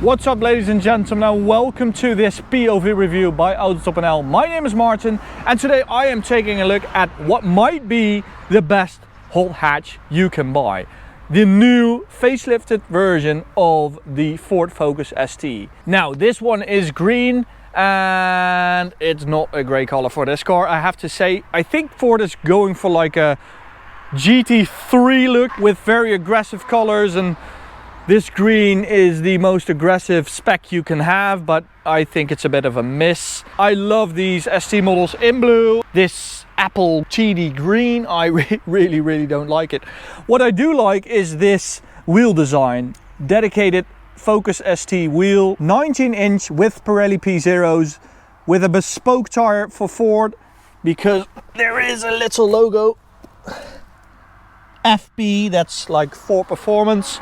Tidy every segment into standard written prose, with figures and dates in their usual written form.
What's up, ladies and gentlemen, welcome to this POV review by AutoTopNL. My name is Martin and today I am taking a look at what might be the best hot hatch you can buy. The new facelifted version of the Ford Focus ST. Now this one is green and it's not a great color for this car, I have to say. I think Ford is going for like a GT3 look with very aggressive colors, and this green is the most aggressive spec you can have, but I think it's a bit of a miss. I love these ST models in blue. This apple TD green, I really don't like it. What I do like is this wheel design. Dedicated Focus ST wheel, 19-inch with Pirelli P0s, with a bespoke tire for Ford, because there is a little logo FP, that's like Ford Performance.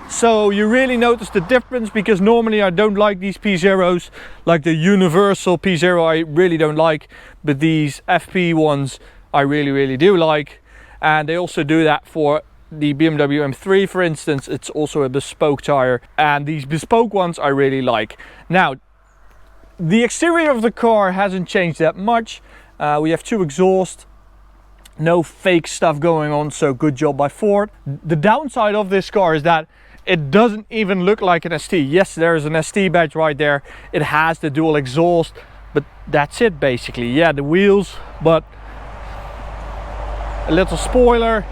So you really notice the difference, because normally I don't like these P0s, like the universal P0 I really don't like, but these FP ones I really do like. And they also do that for the BMW M3, for instance. It's also a bespoke tire, and these bespoke ones I really like. Now, the exterior of the car hasn't changed that much. We have two exhausts. No fake stuff going on, so good job by Ford. The downside of this car is that it doesn't even look like an ST. Yes, there is an ST badge right there. It has the dual exhaust, but that's it basically. Yeah, the wheels, but a little spoiler.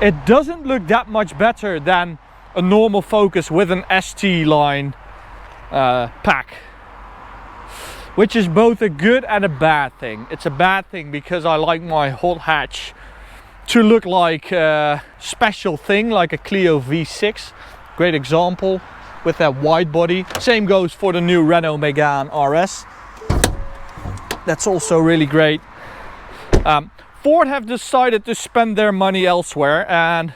It doesn't look that much better than a normal Focus with an ST line pack, which is both a good and a bad thing. It's a bad thing because I like my hot hatch to look like a special thing, like a Clio V6. Great example with that wide body. Same goes for the new Renault Megane RS. That's also really great. Ford have decided to spend their money elsewhere, and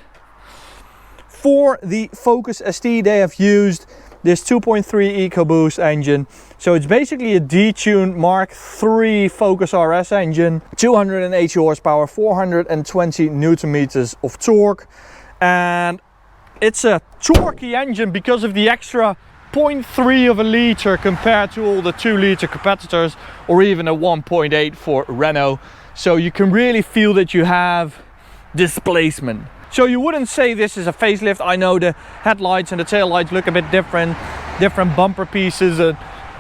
for the Focus ST they have used this 2.3 EcoBoost engine. So it's basically a detuned Mark III Focus RS engine, 280 horsepower, 420 Newton meters of torque. And it's a torquey engine because of the extra 0.3 of a liter compared to all the 2 liter competitors, or even a 1.8 for Renault. So you can really feel that you have displacement. So you wouldn't say this is a facelift. I know the headlights and the tail lights look a bit different bumper pieces,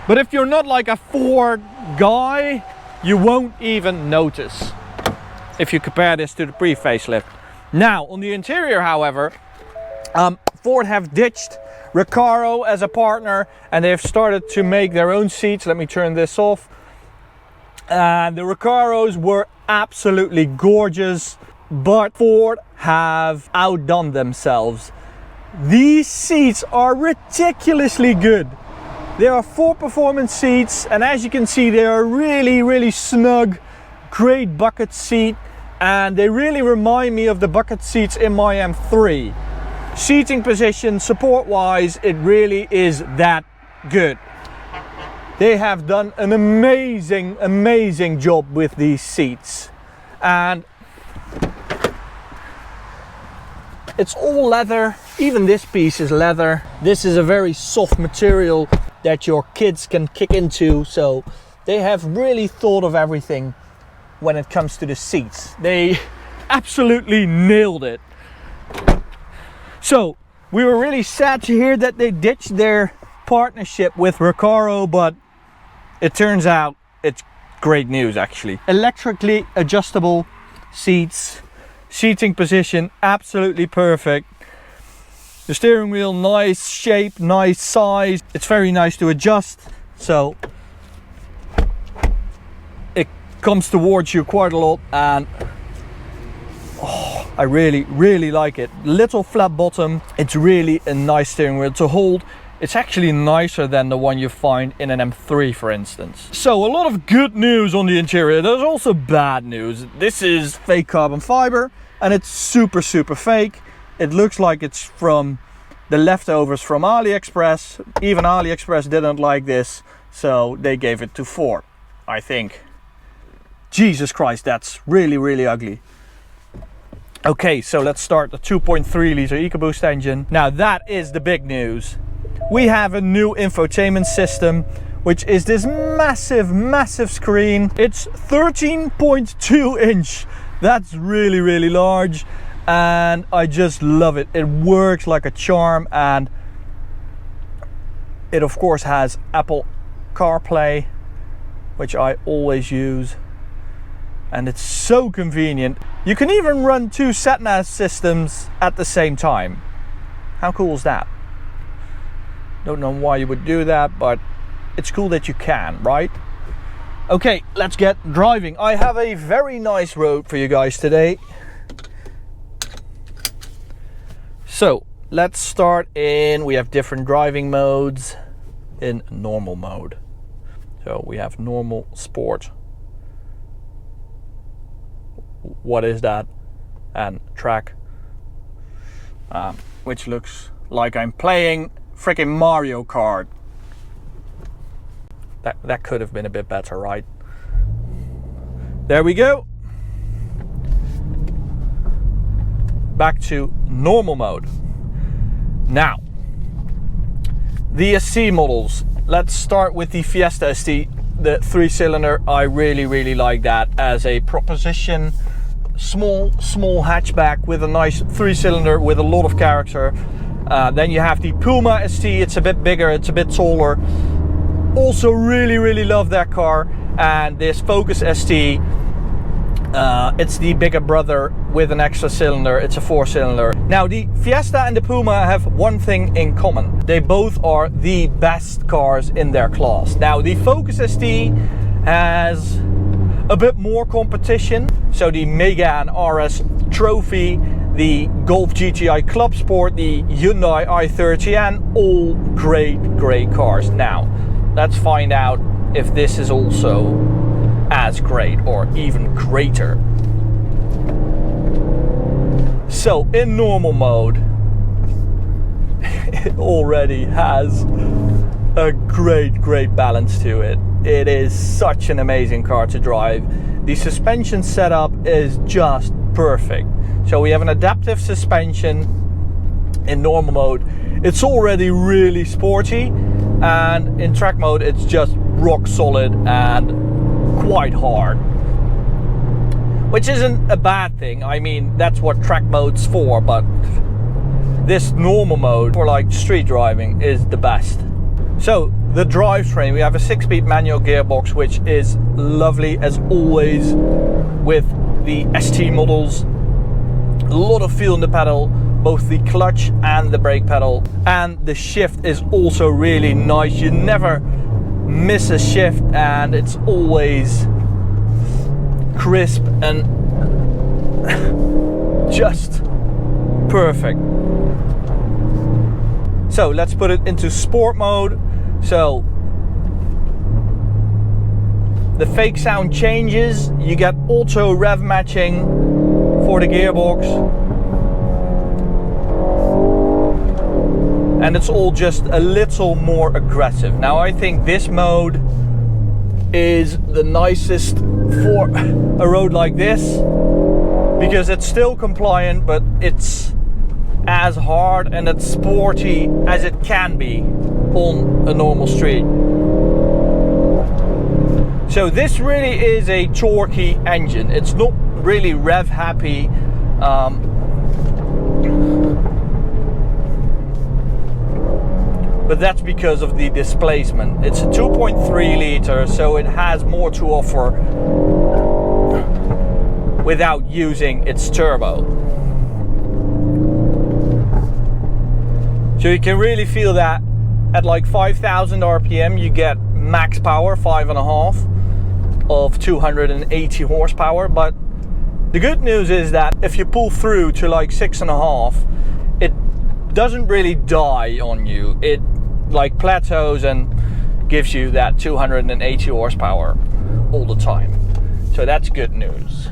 but if you're not like a Ford guy, you won't even notice if you compare this to the pre-facelift. Now on the interior, however, Ford have ditched Recaro as a partner, and they've started to make their own seats. Let me turn this off. The Recaros were absolutely gorgeous, but Ford have outdone themselves. These seats are ridiculously good. They are Ford Performance seats, and as you can see, they are really snug, great bucket seat, and they really remind me of the bucket seats in my M3. Seating position, support wise, it really is that good. They have done an amazing job with these seats, and it's all leather. Even this piece is leather. This is a very soft material that your kids can kick into, so they have really thought of everything when it comes to the seats. They absolutely nailed it. So we were really sad to hear that they ditched their partnership with Recaro, but it turns out it's great news actually. Electrically adjustable seats, seating position absolutely perfect. The steering wheel, nice shape, nice size. It's very nice to adjust, so it comes towards you quite a lot, and I really like it. Little flat bottom. It's really a nice steering wheel to hold. It's actually nicer than the one you find in an M3, for instance. So a lot of good news on the interior. There's also bad news. This is fake carbon fiber, and it's super fake. It looks like it's from the leftovers from AliExpress. Even AliExpress didn't like this, so they gave it to Ford, I think. Jesus Christ, that's really ugly. Okay, so let's start the 2.3 liter EcoBoost engine. Now that is the big news. We have a new infotainment system, which is this massive screen. It's 13.2 inch. That's really large, and I just love it. It works like a charm, and it of course has Apple CarPlay, which I always use, and it's so convenient. You can even run two sedans systems at the same time. How cool is that? Don't know why you would do that, but it's cool that you can, right? Okay, let's get driving. I have a very nice road for you guys today. So let's start in, we have different driving modes. In normal mode. So we have normal, sport. What is that? And track. Which looks like I'm playing freaking Mario Kart. That could have been a bit better, right? There we go. Back to normal mode. Now, the ST models. Let's start with the Fiesta ST, the 3-cylinder. I really like that as a proposition. Small hatchback with a nice 3-cylinder with a lot of character. Then you have the Puma ST. It's a bit bigger, it's a bit taller. Also really love that car. And this Focus ST, it's the bigger brother with an extra cylinder. It's a 4-cylinder. Now the Fiesta and the Puma have one thing in common. They both are the best cars in their class. Now the Focus ST has a bit more competition. So the Megane RS Trophy, the Golf GTI Club Sport, the Hyundai i30, and all great cars. Now let's find out if this is also as great or even greater. So in normal mode, it already has a great balance to it. It is such an amazing car to drive. The suspension setup is just perfect. So we have an adaptive suspension in normal mode. It's already really sporty, and in track mode it's just rock solid and quite hard, which isn't a bad thing. I mean, that's what track mode's for, but this normal mode for like street driving is the best. So the drivetrain, we have a 6-speed manual gearbox, which is lovely as always with the ST models. A lot of feel in the pedal, both the clutch and the brake pedal, and the shift is also really nice. You never miss a shift, and it's always crisp and just perfect. So let's put it into sport mode. So the fake sound changes. You get auto rev matching for the gearbox, and it's all just a little more aggressive. Now I think this mode is the nicest for a road like this, because it's still compliant, but it's as hard and as sporty as it can be on a normal street. So this really is a torquey engine. It's not really rev happy. But that's because of the displacement. It's a 2.3 liter, so it has more to offer without using its turbo. So you can really feel that at like 5,000 RPM you get max power, 5.5 of 280 horsepower. But the good news is that if you pull through to like 6.5, it doesn't really die on you. It like plateaus and gives you that 280 horsepower all the time. So that's good news.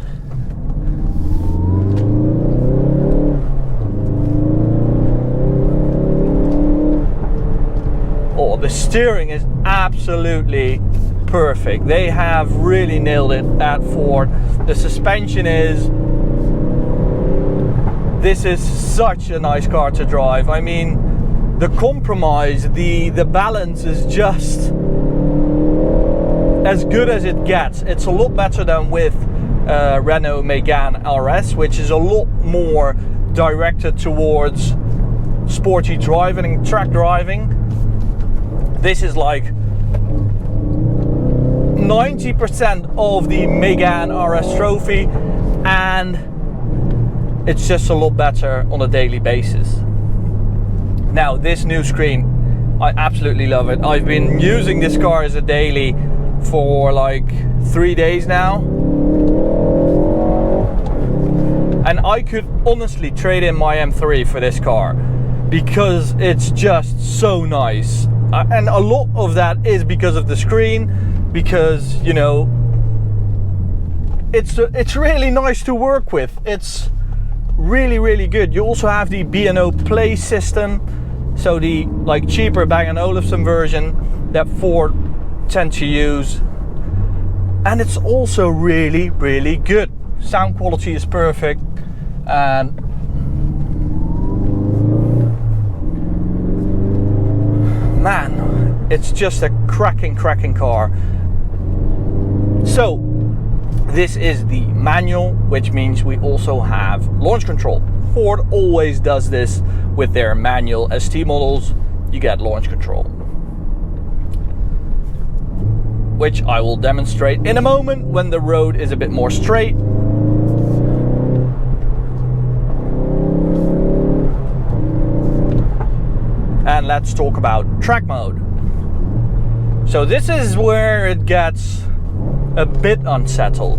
Oh, the steering is absolutely perfect. They have really nailed it at Ford. The suspension is this is such a nice car to drive. I mean, the compromise, the balance is just as good as it gets. It's a lot better than with Renault Megane RS, which is a lot more directed towards sporty driving and track driving. This is like 90% of the Megane RS trophy, and it's just a lot better on a daily basis. Now, this new screen, I absolutely love it. I've been using this car as a daily for like 3 days now, and I could honestly trade in my M3 for this car because it's just so nice. And a lot of that is because of the screen, because, you know, it's really nice to work with. It's really good. You also have the B&O Play system, so the like cheaper Bang & Olufsen version that Ford tend to use, and it's also really good. Sound quality is perfect, and man, it's just a cracking car. So this is the manual, which means we also have launch control. Ford always does this with their manual ST models. You get launch control, which I will demonstrate in a moment when the road is a bit more straight. And let's talk about track mode. So this is where it gets a bit unsettled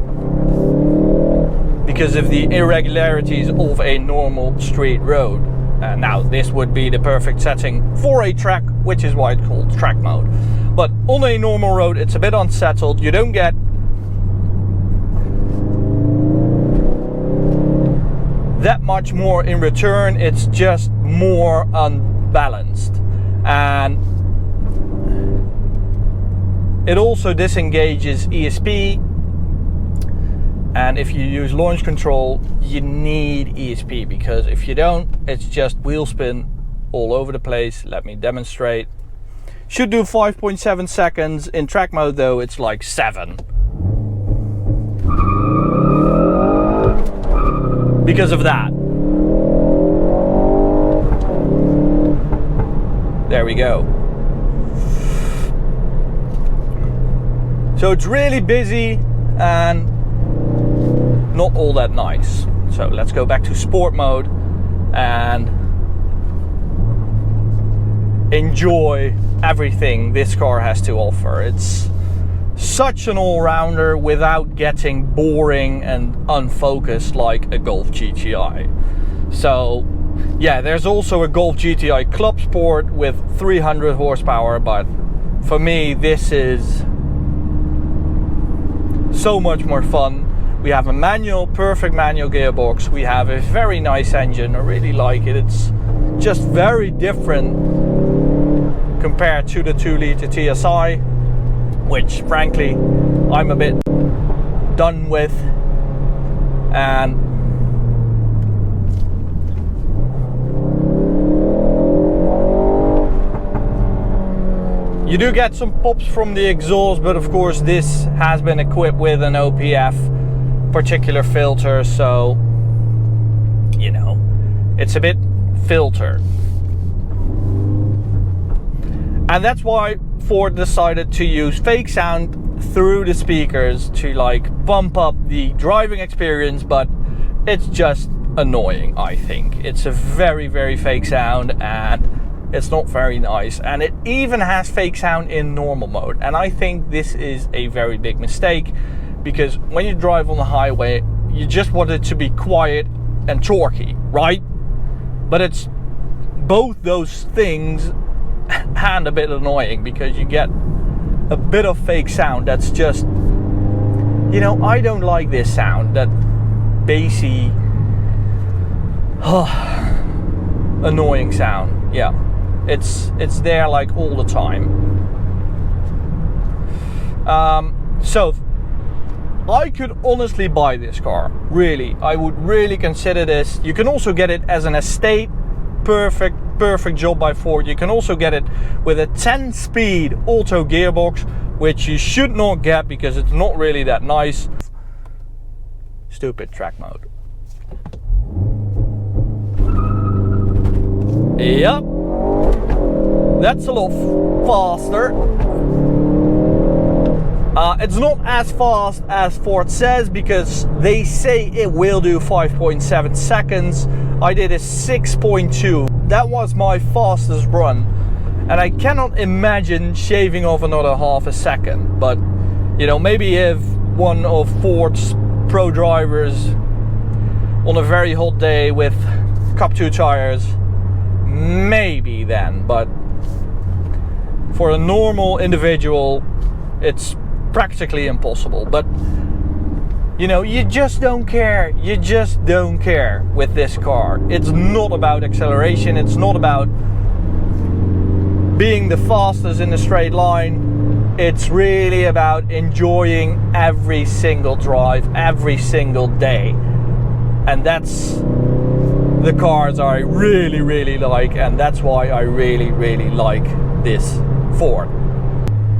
because of the irregularities of a normal street road. Now this would be the perfect setting for a track, which is why it's called track mode. But on a normal road it's a bit unsettled. You don't get that much more in return. It's just more unbalanced, and it also disengages ESP, and if you use launch control you need ESP, because if you don't it's just wheel spin all over the place. Let me demonstrate. Should do 5.7 seconds. In track mode though it's like 7. Because of that. There we go. So it's really busy and not all that nice. So let's go back to sport mode and enjoy everything this car has to offer. It's such an all-rounder without getting boring and unfocused like a Golf GTI. So yeah, there's also a Golf GTI Club Sport with 300 horsepower, but for me this is so much more fun. We have a manual, perfect manual gearbox. We have a very nice engine. I really like it. It's just very different compared to the 2-liter TSI, which frankly I'm a bit done with. And you do get some pops from the exhaust, but of course this has been equipped with an OPF particular filter, so you know it's a bit filtered. And that's why Ford decided to use fake sound through the speakers to like bump up the driving experience, but it's just annoying. I think it's a very fake sound and it's not very nice, and it even has fake sound in normal mode, and I think this is a very big mistake, because when you drive on the highway you just want it to be quiet and torquey, right? But it's both those things and a bit annoying, because you get a bit of fake sound that's just, you know, I don't like this sound, that bassy annoying sound. Yeah, it's there like all the time. So I could honestly buy this car. Really, I would really consider this. You can also get it as an estate. Perfect job by Ford. You can also get it with a 10-speed auto gearbox, which you should not get because it's not really that nice. Stupid track mode. Yep, that's a lot faster. It's not as fast as Ford says because they say it will do 5.7 seconds. I did a 6.2. That was my fastest run, and I cannot imagine shaving off another half a second. But you know, maybe if one of Ford's pro drivers on a very hot day with Cup 2 tires, maybe then. But for a normal individual, it's practically impossible. But you know, you just don't care. You just don't care with this car. It's not about acceleration. It's not about being the fastest in a straight line. It's really about enjoying every single drive, every single day. And that's the cars I really like, and that's why I really like this Ford.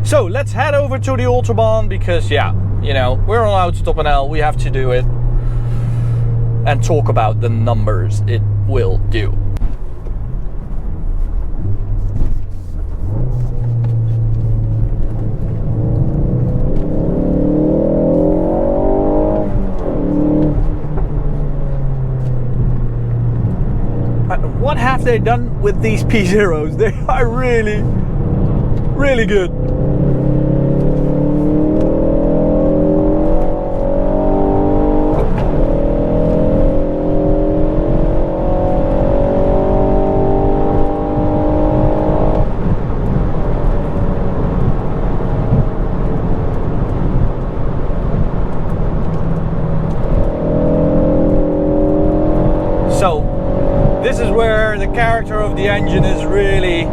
So let's head over to the Autobahn because, yeah, you know, we're on AutoTopNL, we have to do it and talk about the numbers it will do. What have they done with these P0s? They are really good. So this is where the character of the engine is really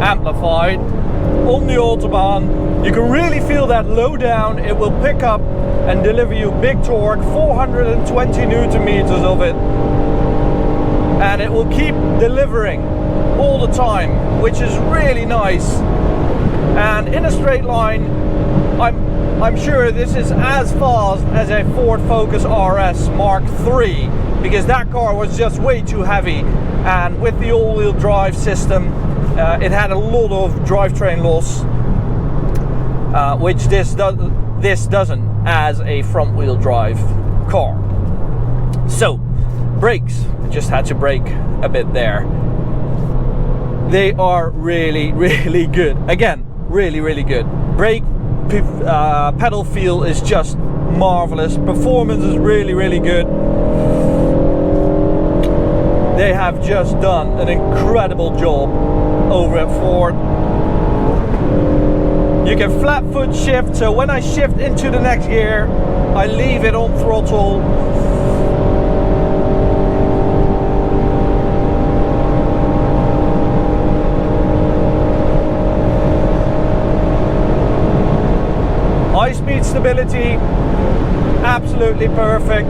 amplified. On the Autobahn, you can really feel that low down. It will pick up and deliver you big torque, 420 Newton meters of it, and it will keep delivering all the time, which is really nice. And in a straight line, I'm sure this is as fast as a Ford Focus RS Mark III, because that car was just way too heavy, and with the all-wheel drive system, it had a lot of drivetrain loss, which this doesn't as a front-wheel drive car. So, brakes, I just had to brake a bit there. They are really good. Again, really good. Brake pedal feel is just marvelous. Performance is really good. They have just done an incredible job over at Ford. You can flat foot shift, so when I shift into the next gear, I leave it on throttle. High speed stability, absolutely perfect.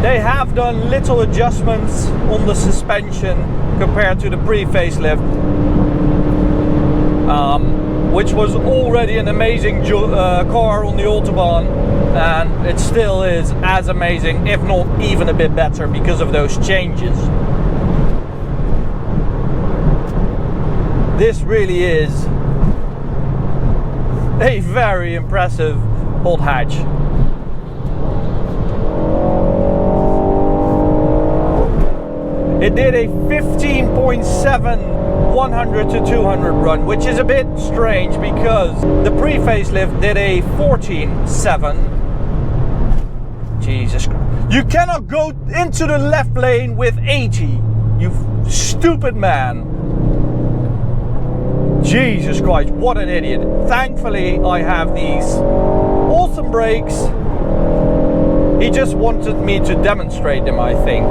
They have done little adjustments on the suspension compared to the pre-facelift, which was already an amazing car on the Autobahn, and it still is as amazing, if not even a bit better, because of those changes. This really is a very impressive hot hatch. It did a 15.7 100 to 200 run, which is a bit strange because the pre-facelift did a 14.7. Jesus Christ. You cannot go into the left lane with 80, you stupid man. Jesus Christ, what an idiot. Thankfully, I have these awesome brakes He just wanted me to demonstrate them, I think.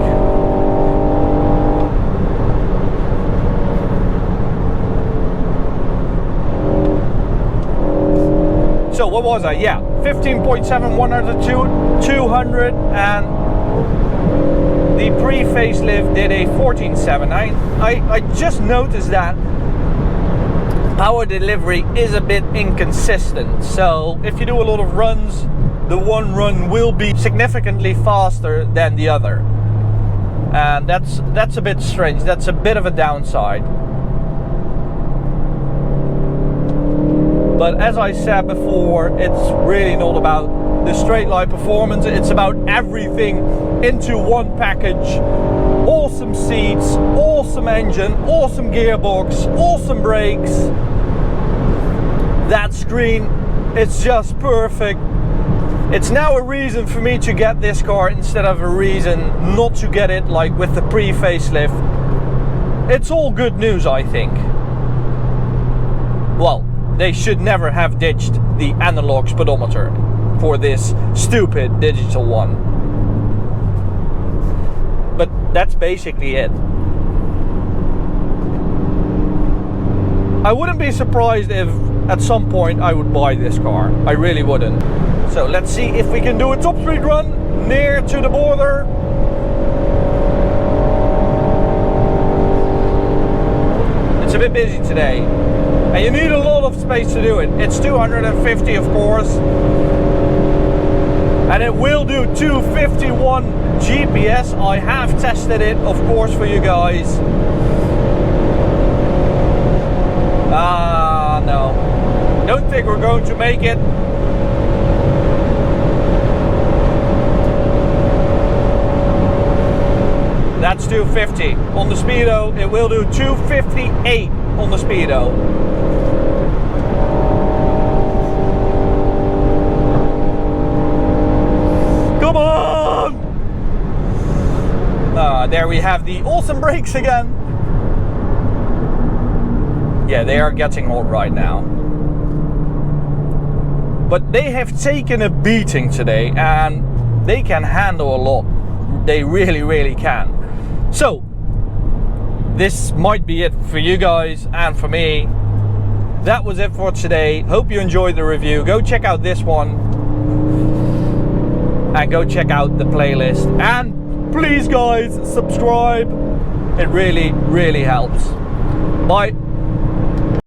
So what was I? Yeah, 15.7, 200, and the pre-facelift did a 14.7. I just noticed that power delivery is a bit inconsistent. So if you do a lot of runs, the one run will be significantly faster than the other. And that's a bit strange. That's a bit of a downside. But as I said before, it's really not about the straight line performance. It's about everything into one package. Awesome seats, awesome engine, awesome gearbox, awesome brakes. That screen, it's just perfect. It's now a reason for me to get this car instead of a reason not to get it, like with the pre-facelift. It's all good news, I think. Well, they should never have ditched the analog speedometer for this stupid digital one. But that's basically it. I wouldn't be surprised if at some point I would buy this car. I really wouldn't. So let's see if we can do a top speed run near to the border. It's a bit busy today. And you need a lot of space to do it. It's 250, of course. And it will do 251 GPS. I have tested it, of course, for you guys. No. Don't think we're going to make it. That's 250. On the speedo, it will do 258 on the speedo. Come on! There we have the awesome brakes again. Yeah, they are getting hot right now. But they have taken a beating today and they can handle a lot. They really, really can. So, this might be it for you guys and for me. That was it for today. Hope you enjoyed the review. Go check out this one. And go check out the playlist. And please guys, subscribe. It really, really helps. Bye.